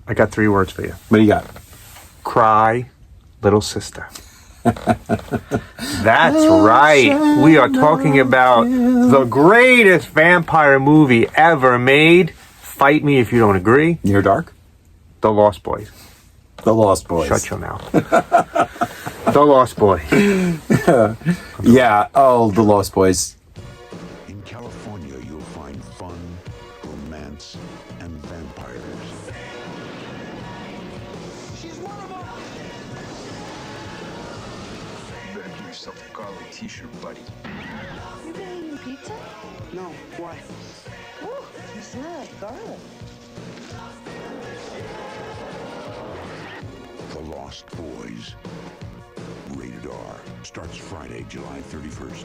I got 3 words for you. What do you got? Cry, little sister. That's right. We are talking about the greatest vampire movie ever made. Fight me if you don't agree. Near Dark? The Lost Boys. The Lost Boys. Shut your mouth. The Lost Boys. Yeah. Oh, The Lost Boys. In California, you'll find fun, romance, and vampires. She's one of them! You better give yourself a garlic t-shirt, buddy. You been eating pizza? No, why? Oh, you smell like garlic. The Lost Boys. Rated R. Starts Friday, July 31st.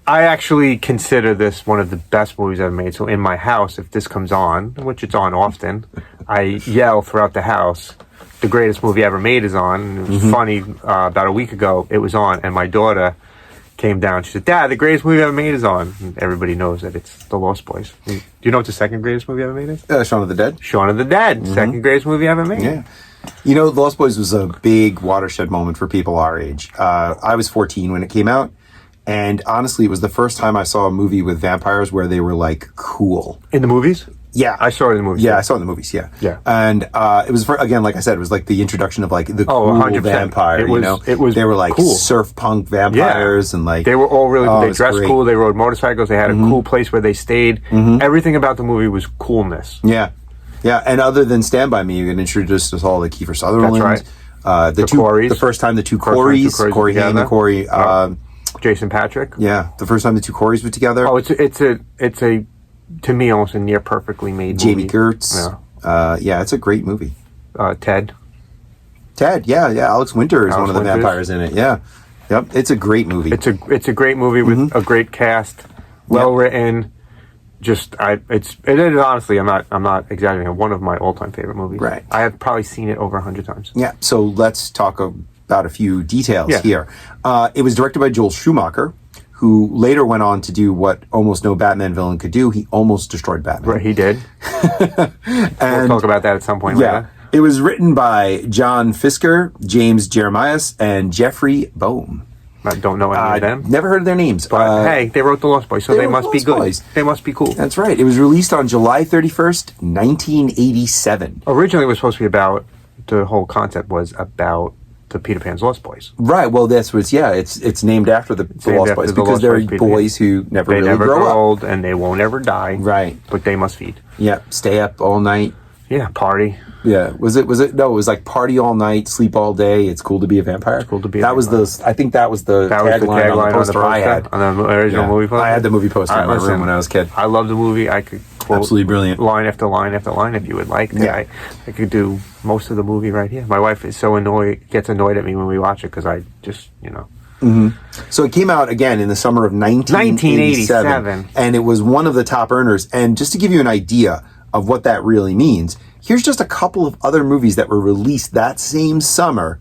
I actually consider this one of the best movies ever made. So in my house, if this comes on, which it's on often, I yell throughout the house, the greatest movie ever made is on. And it was funny, about a week ago, it was on, and my daughter came down. She said, Dad, the greatest movie ever made is on. And everybody knows that it's The Lost Boys. Do you know what the second greatest movie ever made is? Shaun of the Dead. Shaun of the Dead. Second greatest movie ever made. Yeah. You know, The Lost Boys was a big watershed moment for people our age. I was 14 when it came out. And honestly, it was the first time I saw a movie with vampires where they were, like, cool. In the movies? Yeah. I saw it in the movies. Yeah, I saw it in the movies, yeah. Yeah. And it was, again, like I said, it was like the introduction of, like, the cool 100%. vampire, It was- you know? it was They were, like, cool. surf punk vampires and, like... They were all really Oh, they it was dressed great. cool, they rode motorcycles, they had a cool place where they stayed. Everything about the movie was coolness. Yeah. Yeah, and other than Stand By Me, you get introduced to all the Kiefer Sutherland. That's right. The Corys. The first time the two First time Corys, two Corys Corey were Haim and together. Corey... Jason Patrick. yeah, the first time the two Corys were together. Oh, it's a to me almost a near perfectly made Jamie movie. Gertz. Yeah. Yeah, it's a great movie. Ted. Ted, yeah. Alex Winter is Alex one of the Winters. vampires in it, yeah. Yep, it's a great movie. It's a great movie with a great cast, well written. It is honestly, I'm not exaggerating, one of my all-time favorite movies. Right. I have probably seen it over 100 times. Yeah, so let's talk about a few details Yeah. here. It was directed by Joel Schumacher, who later went on to do what almost no Batman villain could do. He almost destroyed Batman. Right, he did. We'll talk about that at some point Yeah. later. It was written by John Fisker, James Jeremias, and Jeffrey Boehm. I don't know any of them. Never heard of their names. But hey, they wrote The Lost Boys, so they wrote must The be Lost good. Boys. They must be cool. That's right. It was released on July 31st, 1987. Originally, it was supposed to be about, the whole concept was about the Peter Pan's Lost Boys. Right. Well, it's named after the named Lost after Boys the because Lost they're Boys, Peter boys who never They really never grow grow up. old, and they won't ever die. Right. But they must feed. Yeah. Stay up all night. Yeah, party. Yeah. Was it? No, it was like party all night, sleep all day. It's cool to be a vampire. It's cool to be a That was vampire. I think that was the That was the tagline on the poster I had. on the original Yeah. movie poster. I had the movie poster in my listen, room when I was a kid. I love the movie. I could quote Absolutely brilliant. line after line after line if you would like. Yeah. I could do most of the movie right here. My wife is so gets annoyed at me when we watch it because I just, So it came out again in the summer of 1987, 1987. and it was one of the top earners. And just to give you an idea of what that really means, here's just a couple of other movies that were released that same summer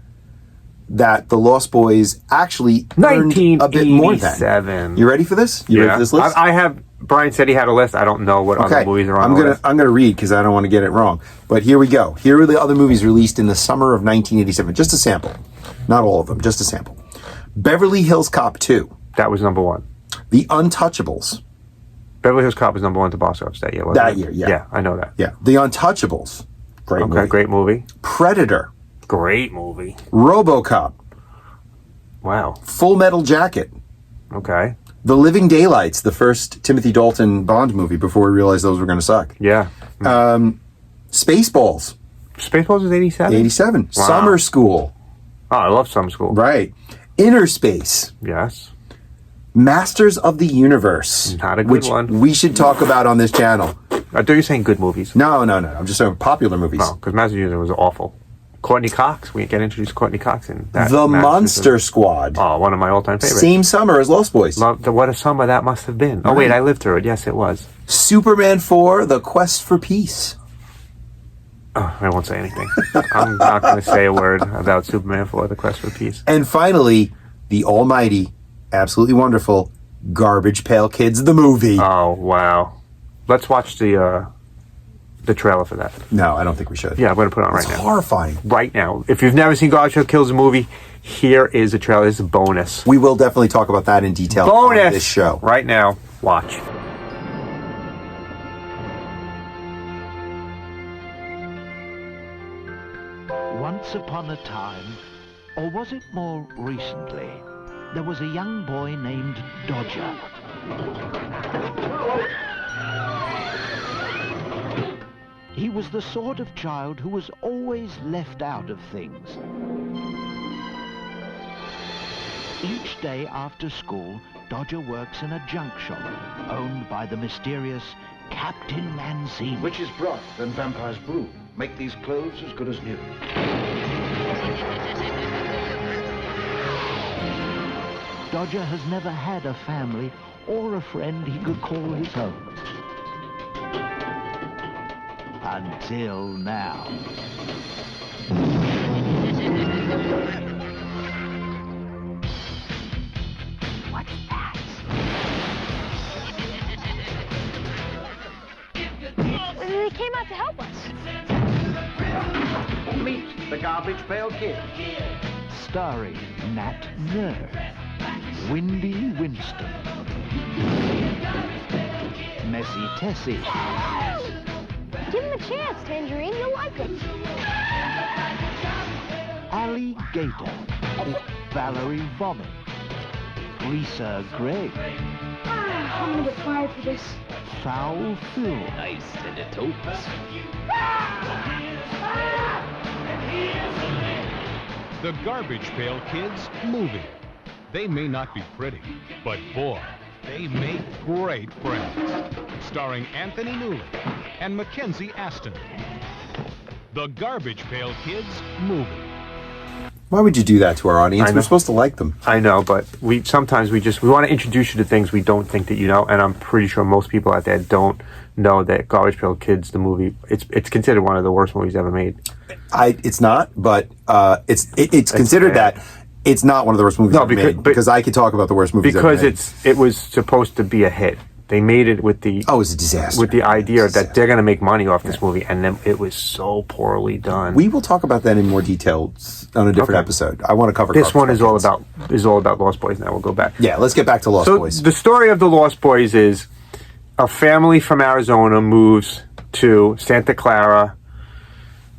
that The Lost Boys actually earned a bit more than. 1987. You ready for this? You ready for this list? I have. Brian said he had a list. I don't know what other movies are on the list. I'm gonna read because I don't want to get it wrong. But here we go. Here are the other movies released in the summer of 1987. Just a sample, not all of them. Just a sample. Beverly Hills Cop 2, That was number one. The Untouchables. Beverly Hills Cop was number one to box office that year, wasn't That it? year, yeah. Yeah, I know that. Yeah, The Untouchables. Great Okay, movie. great movie. Predator, Great movie. RoboCop, Wow. Full Metal Jacket, Okay. The Living Daylights, the first Timothy Dalton Bond movie before we realized those were going to suck. Yeah. Spaceballs, Spaceballs was 87? 87. Wow. Summer School, Oh, I love Summer School. right. Inner Space, Yes. Masters of the Universe. Not a good which one. we should talk about on this channel. I thought you were saying good movies. No. I'm just saying popular movies. No, because Masters of the Universe was awful. Courtney Cox. We get introduced Courtney Cox in that. The Masters Monster of- Squad. Oh, one of my all-time favorites. Same summer as Lost Boys. What a summer that must have been. Oh, wait, I lived through it. Yes, it was. Superman 4, The Quest for Peace. Oh, I won't say anything. I'm not going to say a word about Superman 4, The Quest for Peace. And finally, the almighty, absolutely wonderful, Garbage Pail Kids, the movie. Oh, wow. Let's watch the the trailer for that. No, I don't think we should. Yeah, I'm going to put it on right It's now. horrifying. Right now. If you've never seen Garbage Pail Kids, the movie, here is a trailer. This is a bonus. We will definitely talk about that in detail Bonus! on this show. Right now. Watch. Once upon a time, or was it more recently, there was a young boy named Dodger. He was the sort of child who was always left out of things. Each day after school, Dodger works in a junk shop owned by the mysterious Captain Mancini. Witch's broth and vampire's brew make these clothes as good as new. Dodger has never had a family or a friend he could call his own. Until now. What's that? They came out to help us. Meet the Garbage Pail Kids. Starring Nat Nerd, Windy Winston, Messy Tessie, Give him a chance, Tangerine. You'll like him. Alligator, Valerie Vomit, Lisa Gray, I'm gonna get fired for this. Foul Phil, Nice and it totes. The Garbage Pail Kids movie. They may not be pretty, but boy, they make great friends. Starring Anthony Newley and Mackenzie Aston. The Garbage Pail Kids movie. Why would you do that to our audience? I know. We're supposed to like them. I know, but we sometimes we want to introduce you to things we don't think that you know, and I'm pretty sure most people out there don't know that Garbage Pail Kids, the movie, it's considered one of the worst movies ever made. It's not, but it's considered bad. that. It's not one of the worst movies ever made, because I could talk about the worst movies ever made. Because it was supposed to be a hit. They made it with the it was a disaster. With the idea that they're going to make money off this movie, and then it was so poorly done. We will talk about that in more detail on a different episode. I want to cover this one. Garbage Is all about Lost Boys. Now we'll go back. Yeah, let's get back to Lost Boys. The story of the Lost Boys is a family from Arizona moves to Santa Clara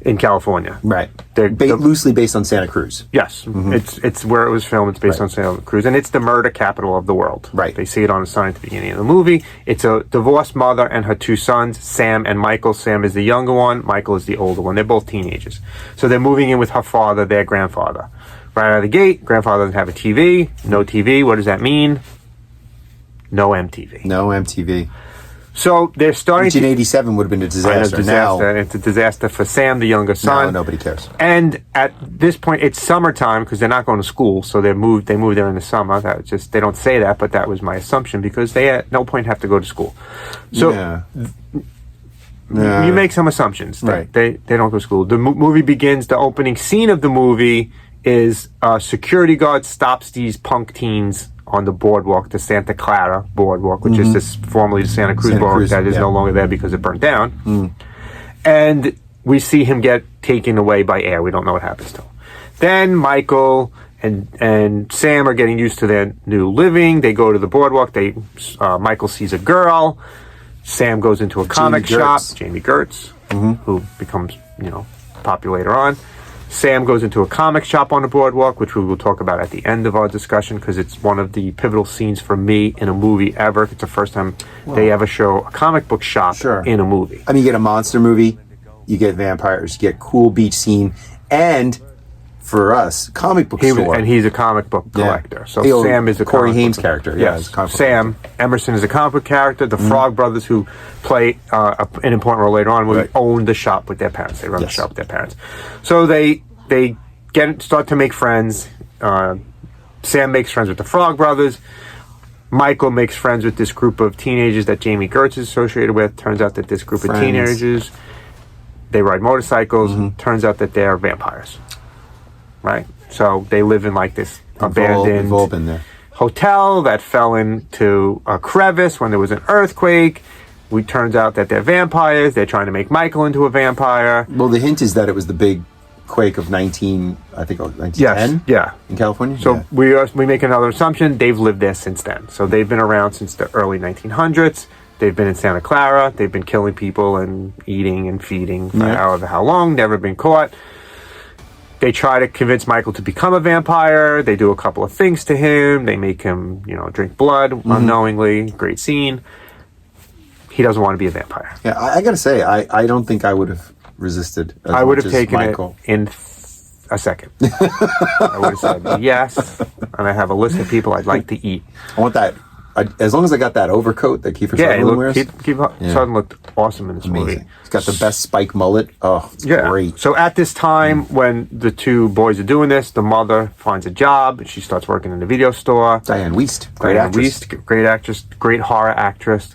in California. Right. They're loosely based on Santa Cruz. Yes. It's where it was filmed. It's based on Santa Cruz. And it's the murder capital of the world. Right. They see it on a sign at the beginning of the movie. It's a divorced mother and her two sons, Sam and Michael. Sam is the younger one. Michael is the older one. They're both teenagers. So they're moving in with her father, their grandfather. Right out of the gate, grandfather doesn't have a TV. No TV. What does that mean? No MTV. No MTV. So they're starting 1987 would have been a disaster. Now it's a disaster for Sam, the younger son. No, nobody cares. And at this point, it's summertime because they're not going to school, so they moved there in the summer. That just they don't say that, but that was my assumption because they at no point have to go to school. So you make some assumptions. Right. They don't go to school. The movie begins. The opening scene of the movie is a security guard stops these punk teens on the boardwalk, the Santa Clara boardwalk, which is this formerly the Santa Cruz boardwalk that is no longer there because it burnt down. And we see him get taken away by air. We don't know what happens to him. Then Michael and Sam are getting used to their new living. They go to the boardwalk. Michael sees a girl. Sam goes into a comic shop. Jamie Gertz, who becomes popular later on. Sam goes into a comic shop on the boardwalk, which we will talk about at the end of our discussion because it's one of the pivotal scenes for me in a movie ever. It's the first time they ever show a comic book shop in a movie. I mean, you get a monster movie, you get vampires, you get cool beach scene, and for us, comic book store. And he's a comic book collector. Yeah. So Sam is a Corey comic Haim's book character. Yes, Sam Emerson is a comic book character. The Frog Brothers, who play an important role later on, will own the shop with their parents. They run the shop with their parents. So they start to make friends. Sam makes friends with the Frog Brothers. Michael makes friends with this group of teenagers that Jamie Gertz is associated with. Turns out that this group of teenagers, they ride motorcycles. Turns out that they're vampires. Right? So they live in like this abandoned We've all been there. hotel that fell into a crevice when there was an earthquake. it turns out that they're vampires. They're trying to make Michael into a vampire. Well, the hint is that it was the big quake of 1910 Yes, yeah. in California. So Yeah. we make another assumption. They've lived there since then. So they've been around since the early 1900s. They've been in Santa Clara. They've been killing people and eating and feeding for however how long. Never been caught. They try to convince Michael to become a vampire. They do a couple of things to him. They make him, drink blood unknowingly. Great scene. He doesn't want to be a vampire. Yeah, I gotta say, I don't think I would have resisted. As I would much have as taken Michael. it in a second. I would have said yes, and I have a list of people I'd like to eat. I want that. As long as I got that overcoat that Kiefer Sutherland wears. Sutherland looked awesome in this movie. He's got the best spike mullet. Oh, it's great. So at this time, when the two boys are doing this, the mother finds a job. She starts working in the video store. Diane Wiest, Great actress, great horror actress.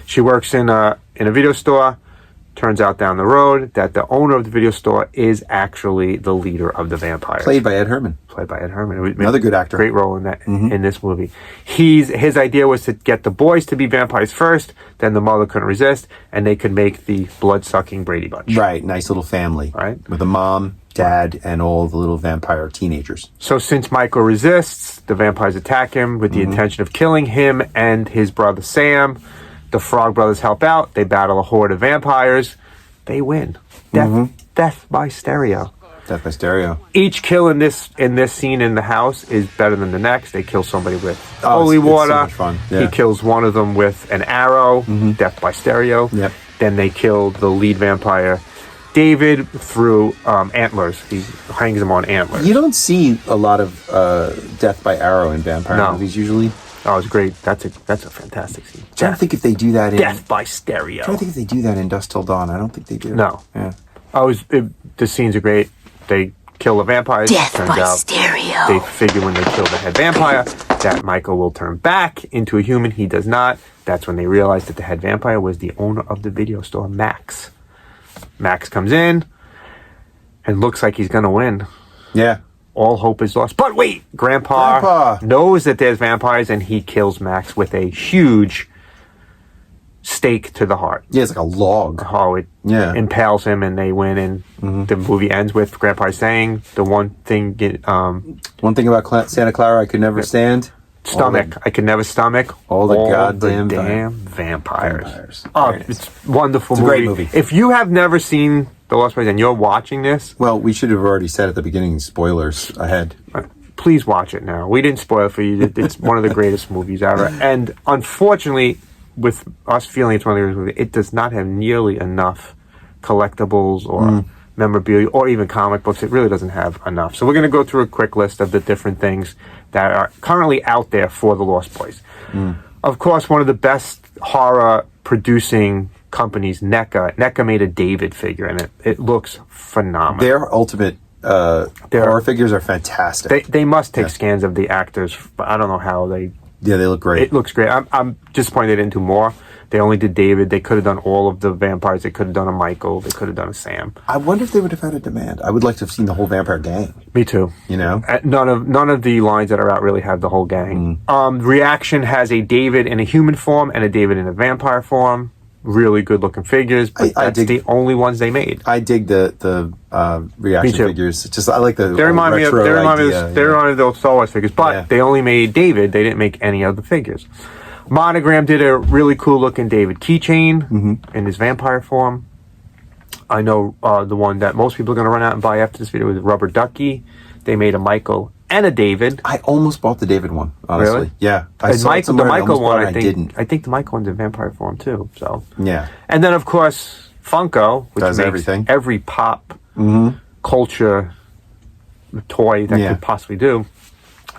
She works in a video store. Turns out down the road that the owner of the video store is actually the leader of the vampires. Played by Ed Herman. Another good actor. Great role in that in this movie. His idea was to get the boys to be vampires first, then the mother couldn't resist, and they could make the blood-sucking Brady Bunch. Right, nice little family. Right. With a mom, dad, and all the little vampire teenagers. So since Michael resists, the vampires attack him with the intention of killing him and his brother Sam. The Frog Brothers help out. They battle a horde of vampires. They win. Death by stereo. Death by stereo. Each kill in this scene in the house is better than the next. They kill somebody with holy it's water. so much fun. Yeah. He kills one of them with an arrow. Death by stereo. Yep. Then they kill the lead vampire, David, through antlers. He hangs him on antlers. You don't see a lot of death by arrow in vampire movies usually. Oh, it's great. That's a fantastic scene. I'm trying to think if they do that in Death by stereo. I'm trying to think if they do that in Dusk Till Dawn. I don't think they do. No. Yeah. The scenes are great. They kill the vampires. Death Turns by out stereo. They figure when they kill the head vampire that Michael will turn back into a human. He does not. That's when they realize that the head vampire was the owner of the video store, Max. Max comes in and looks like he's going to win. Yeah. All hope is lost. But wait, Grandpa knows that there's vampires, and he kills Max with a huge stake to the heart. Yeah, it's like a log. Oh, it impales him, and they win. And the movie ends with Grandpa saying the one thing about Santa Clara I could never stand. I could never stomach all the goddamn vampires. Oh, it's wonderful. It's a great movie. If you have never seen The Lost Boys and you're watching this, well, we should have already said at the beginning spoilers ahead. Please watch it now. We didn't spoil it for you. It's one of the greatest movies ever. And unfortunately, with us feeling it's one of the greatest movies, it does not have nearly enough collectibles or memorabilia or even comic books. It really doesn't have enough. So we're going to go through a quick list of the different things that are currently out there for The Lost Boys. Of course, one of the best horror producing companies, NECA. NECA made a David figure, and it looks phenomenal. Their ultimate horror figures are fantastic. They must take scans of the actors, but I don't know how they... Yeah, they look great. It looks great. I'm disappointed they didn't do more. They only did David. They could have done all of the vampires. They could have done a Michael. They could have done a Sam. I wonder if they would have had a demand. I would like to have seen the whole vampire gang. Me too. You know? None of the lines that are out really have the whole gang. Reaction has a David in a human form and a David in a vampire form. Really good looking figures, but that's the only ones they made. I dig the reaction figures. Just I like the they remind me of the Star Wars figures, but they only made David. They didn't make any of the figures. Monogram did a really cool looking David keychain in his vampire form. I know the one that most people are going to run out and buy after this video is Rubber Ducky. They made a Michael and a David. I almost bought the David one, honestly. Really? Yeah. The Michael one, I think the Michael one's in vampire form too. So yeah. And then of course Funko, which does makes everything. Every pop culture toy that could possibly do.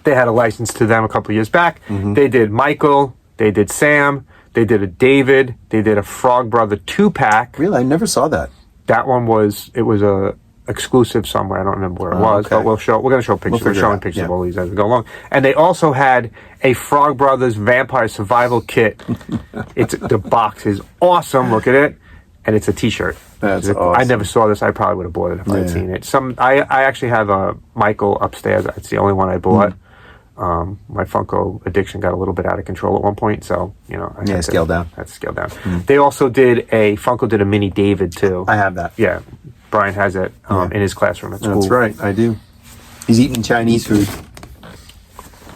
They had a license to them a couple of years back. They did Michael. They did Sam. They did a David. They did a Frog Brother 2-pack. Really? I never saw that. That one was a exclusive somewhere. I don't remember where it was, but we're going to show pictures. We're showing pictures of all these as we go along. And they also had a Frog Brothers Vampire Survival Kit. The box is awesome. Look at it. And it's a t-shirt. That's awesome. I never saw this. I probably would have bought it if I'd seen it. I actually have a Michael upstairs. It's the only one I bought. my Funko addiction got a little bit out of control at one point, so I had to scale down. Had to scale down. They also Funko did a mini David too. I have that. Yeah, Brian has it in his classroom at school. That's right, I do. He's eating Chinese food.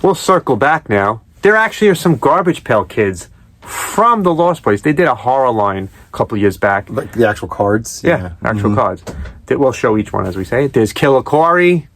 We'll circle back now. There actually are some Garbage Pail Kids from the Lost Boys. They did a horror line a couple of years back. Like the actual cards? Yeah, actual cards. We'll show each one as we say. There's Killer Corey,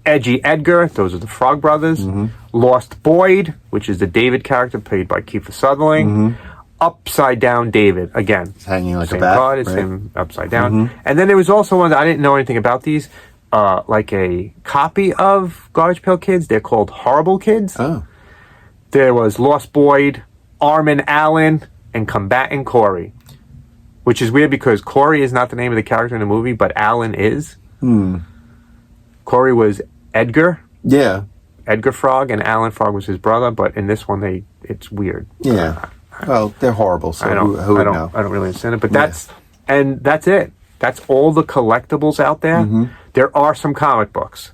Edgy Edgar, those are the Frog Brothers, Lost Boyd, which is the David character played by Kiefer Sutherland, Upside Down David, again. It's hanging like same a bat, card, it's right? him upside down. And then there was also one that I didn't know anything about these, like a copy of Garbage Pail Kids. They're called Horrible Kids. Oh. There was Lost Boyd, Armin Allen, and Combatant Corey, which is weird because Corey is not the name of the character in the movie, but Allen is. Corey was Edgar. Yeah. Edgar Frog, and Alan Frog was his brother, but in this one, it's weird. Yeah. Well, they're horrible, so I who would know? I don't really understand it, but that's it. That's all the collectibles out there. There are some comic books.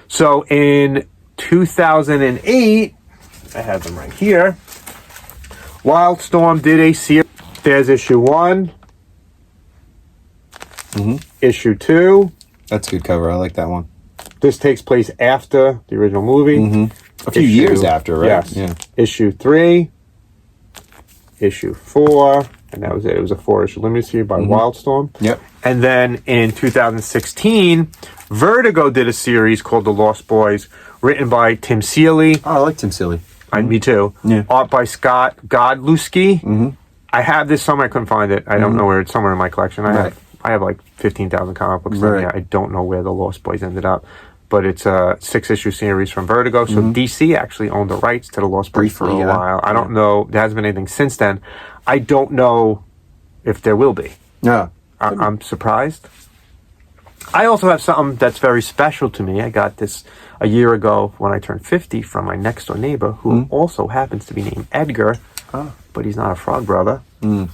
So in 2008, I have them right here, Wildstorm did a series. There's issue 1, issue 2. That's a good cover. I like that one. This takes place after the original movie. A few years after, right? Yes. Yeah. Issue 3, issue 4, and that was it. It was a 4-issue limited series by Wildstorm. Yep. And then in 2016, Vertigo did a series called The Lost Boys, written by Tim Seeley. Oh, I like Tim Seeley. Me too. Yeah. Art by Scott Godlewski. I have this somewhere. I couldn't find it. I don't know where. It's somewhere in my collection. I have like 15,000 comic books. Right. Yeah, I don't know where The Lost Boys ended up. But it's a 6-issue series from Vertigo. So DC actually owned the rights to The Lost Boys for a while. I don't know. There hasn't been anything since then. I don't know if there will be. Yeah. I'm surprised. I also have something that's very special to me. I got this a year ago when I turned 50 from my next door neighbor, who also happens to be named Edgar, but he's not a Frog Brother. In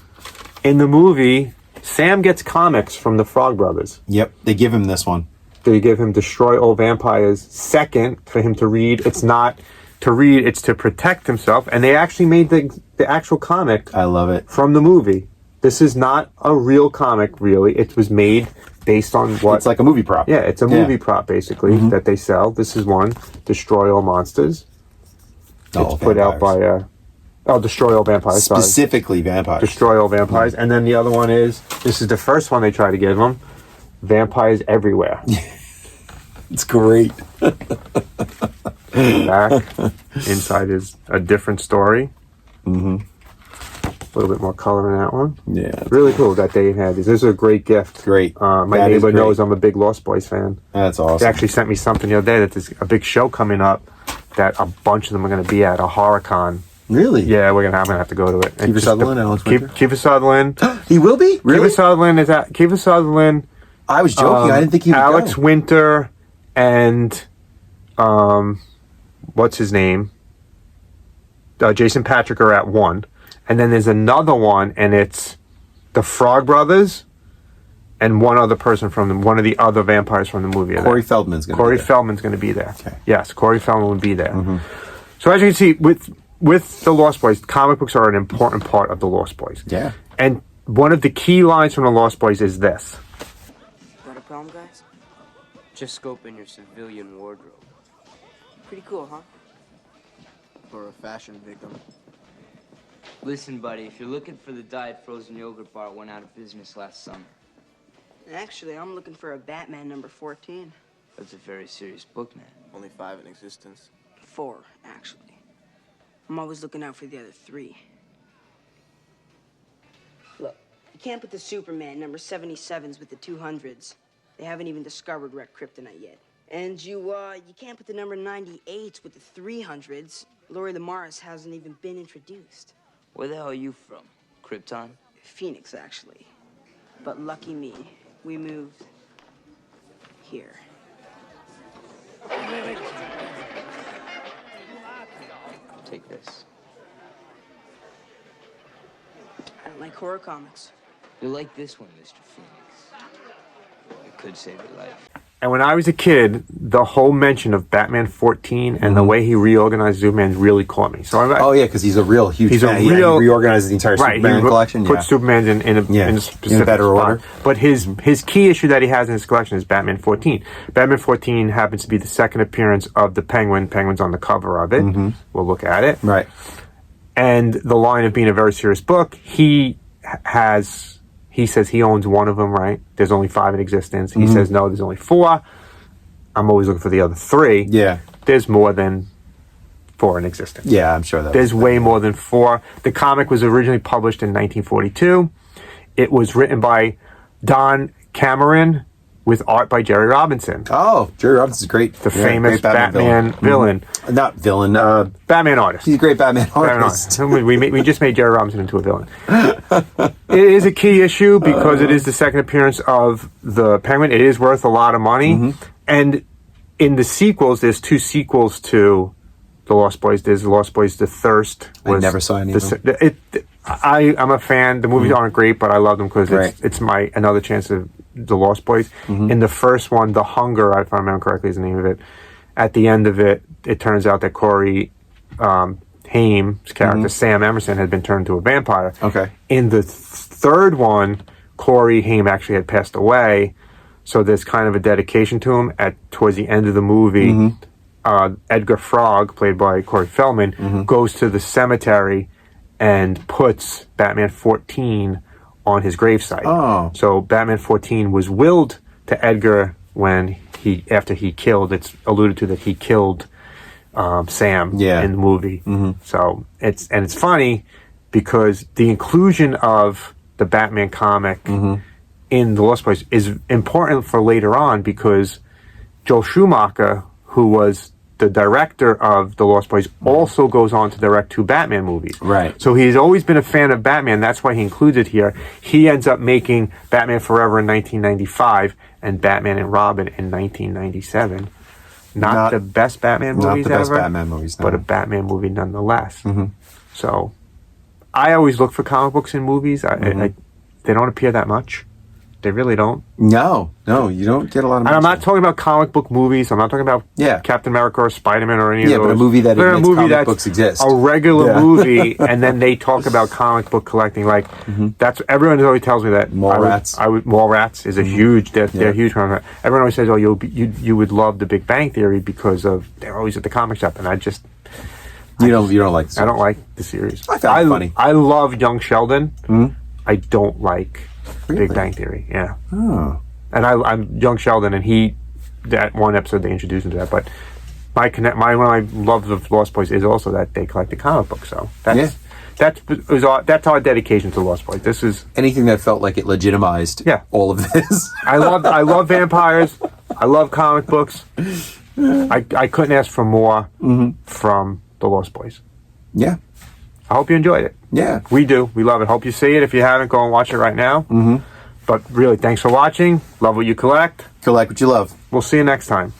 the movie, Sam gets comics from the Frog Brothers. Yep. They give him this one. They give him Destroy All Vampires second for him to read. It's not to read, it's to protect himself. And they actually made the actual comic. I love it. From the movie. This is not a real comic, really. It was made based on what... It's like a movie prop. Yeah, it's a movie prop, basically, that they sell. This is one, Destroy All Monsters. It's put out by... Destroy All Vampires, Specifically vampires. Destroy All Vampires. And then the other one is, this is the first one they try to give them, Vampires Everywhere. It's great. Back, inside is a different story. A little bit more color in that one. Yeah. Really cool that they had these. This is a great gift. Great. My That is neighbor great. knows I'm a big Lost Boys fan. That's awesome. They actually sent me something the other day that there's a big show coming up that a bunch of them are going to be at, a horror-con. Really? Yeah, I'm going to have to go to it. Kiefer Sutherland, Alex Winter? Kiefer Sutherland. He will be? Really? Kiefer Sutherland is at... Kiefer Sutherland... I was joking. I didn't think he would Alex go. Winter and... what's his name? Jason Patrick are at one. And then there's another one, and it's the Frog Brothers and one other person from one of the other vampires from the movie. Corey Feldman's going to be there. Corey Feldman's going to be there. Okay. Yes, Corey Feldman would be there. So as you can see, with the Lost Boys, comic books are an important part of the Lost Boys. Yeah. And one of the key lines from the Lost Boys is this. Got a problem, guys? Just scoping your civilian wardrobe. Pretty cool, huh? For a fashion victim. Listen, buddy, if you're looking for the diet frozen yogurt bar, it went out of business last summer. Actually, I'm looking for a Batman number 14. That's a very serious book, man. Only 5 in existence. 4, actually. I'm always looking out for the other 3. Look, you can't put the Superman number 77s with the 200s. They haven't even discovered red kryptonite yet. And you can't put the number 98s with the 300s. Laurie Lamaris hasn't even been introduced. Where the hell are you from? Krypton? Phoenix, actually. But lucky me, we moved here. Wait. Take this. I don't like horror comics. You'll like this one, Mr. Phoenix. It could save your life. And when I was a kid, the whole mention of Batman 14 and the way he reorganized Superman really caught me. So because he's a real huge fan. He reorganizes the entire Superman collection. Put Superman in a specific better spot. order. But his key issue that he has in his collection is Batman 14. Batman 14 happens to be the second appearance of the Penguin. Penguin's on the cover of it. We'll look at it. Right. And the line of being a very serious book, he says he owns one of them, right? There's only 5 in existence. He says, no, there's only 4. I'm always looking for the other 3. Yeah. There's more than 4 in existence. Yeah, I'm sure there's way more than 4. The comic was originally published in 1942. It was written by Don Cameron with art by Jerry Robinson. Oh, Jerry Robinson's great. The famous Batman villain. Not villain. Batman artist. He's a great Batman artist. We just made Jerry Robinson into a villain. It is a key issue because it is the second appearance of the Penguin. It is worth a lot of money. And in the sequels, there's 2 sequels to The Lost Boys. There's The Lost Boys, The Thirst. I never saw any of them. I'm a fan. The movies aren't great, but I love them because it's my another chance of The Lost Boys. In the first one, The Hunger, if I remember correctly is the name of it. At the end of it, it turns out that Corey Haim's character, Sam Emerson, had been turned into a vampire. Okay. In the third one, Corey Haim actually had passed away, so there's kind of a dedication to him. Towards the end of the movie, Edgar Frog, played by Corey Feldman, goes to the cemetery and puts Batman 14 on his gravesite. Oh. So Batman 14 was willed to Edgar after he killed. It's alluded to that he killed Sam in the movie. So it's funny because the inclusion of the Batman comic in The Lost Boys is important for later on because Joel Schumacher, who was the director of The Lost Boys, also goes on to direct 2 Batman movies. Right. So he's always been a fan of Batman. That's why he includes it here. He ends up making Batman Forever in 1995 and Batman and Robin in 1997. Not the best Batman movies ever. Not the best Batman movies, no. But a Batman movie nonetheless. So I always look for comic books in movies. They don't appear that much. They really don't. No, you don't get a lot of. And I'm not talking about comic book movies. I'm not talking about Captain America or Spider-Man or any of those. Yeah, but a movie that admits comic books exist. A regular movie, and then they talk about comic book collecting. Like that's everyone always tells me that Mallrats is a huge. They're huge. Everyone always says, "Oh, you would love The Big Bang Theory because they're always at the comic shop," and I just. You don't like. I don't like the series. I found it funny. I love Young Sheldon. I don't like Big Bang Theory. Yeah. Oh. And I'm Young Sheldon, and that one episode they introduced him to that. But one of my love of Lost Boys is also that they collect the comic book. So that's our dedication to Lost Boys. This is anything that felt like it legitimized all of this. I love vampires. I love comic books. I couldn't ask for more from the Lost Boys. Yeah. I hope you enjoyed it. Yeah. We do. We love it. Hope you see it. If you haven't, go and watch it right now. But really, thanks for watching. Love what you collect. Collect what you love. We'll see you next time.